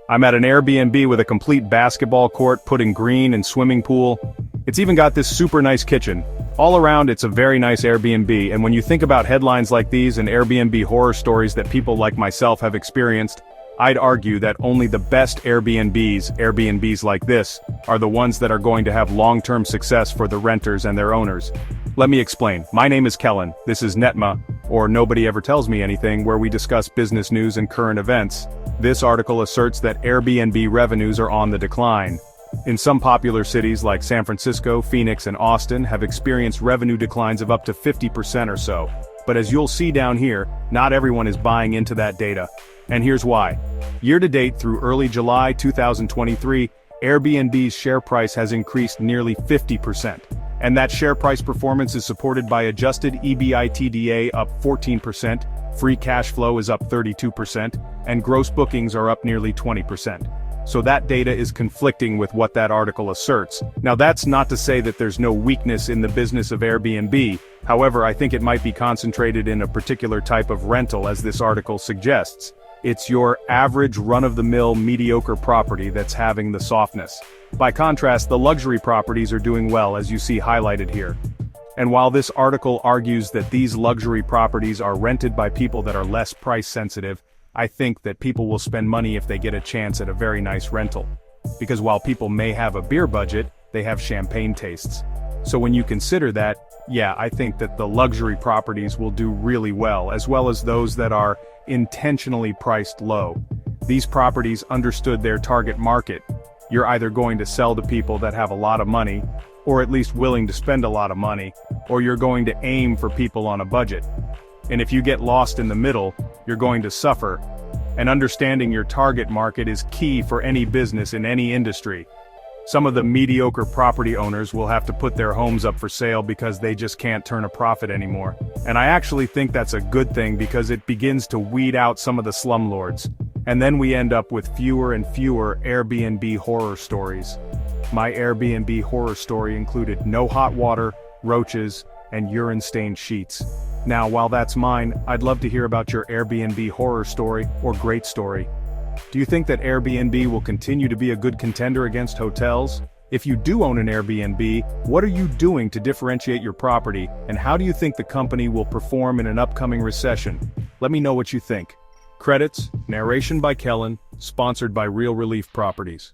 I'm at an Airbnb with a complete basketball court, putting green and swimming pool. It's even got this super nice kitchen. All around, it's a very nice Airbnb, and when you think about headlines like these and Airbnb horror stories that people like myself have experienced, I'd argue that only the best Airbnbs like this, are the ones that are going to have long-term success for the renters and their owners. Let me explain. My name is Kellen, this is Netma, or Nobody Ever Tells Me Anything, where we discuss business news and current events. This article asserts that Airbnb revenues are on the decline. In some popular cities like San Francisco, Phoenix, and Austin have experienced revenue declines of up to 50% or so. But as you'll see down here, not everyone is buying into that data. And here's why. Year-to-date through early July 2023, Airbnb's share price has increased nearly 50%. And that share price performance is supported by adjusted EBITDA up 14%, free cash flow is up 32%, and gross bookings are up nearly 20%. So that data is conflicting with what that article asserts. Now that's not to say that there's no weakness in the business of Airbnb, however I think it might be concentrated in a particular type of rental as this article suggests. It's your average run-of-the-mill mediocre property that's having the softness. By contrast, the luxury properties are doing well, as you see highlighted here. And while this article argues that these luxury properties are rented by people that are less price sensitive, I think that people will spend money if they get a chance at a very nice rental. Because while people may have a beer budget, they have champagne tastes. So when you consider that, yeah, I think that the luxury properties will do really well as those that are intentionally priced low. These properties understood their target market. You're either going to sell to people that have a lot of money, or at least willing to spend a lot of money, or you're going to aim for people on a budget. And if you get lost in the middle, you're going to suffer. And understanding your target market is key for any business in any industry. Some of the mediocre property owners will have to put their homes up for sale because they just can't turn a profit anymore. And I actually think that's a good thing because it begins to weed out some of the slumlords. And then we end up with fewer and fewer Airbnb horror stories. My Airbnb horror story included no hot water, roaches, and urine-stained sheets. Now, while that's mine, I'd love to hear about your Airbnb horror story or great story. Do you think that Airbnb will continue to be a good contender against hotels? If you do own an Airbnb, what are you doing to differentiate your property, and how do you think the company will perform in an upcoming recession? Let me know what you think. Credits, narration by Kellen, sponsored by Real Relief Properties.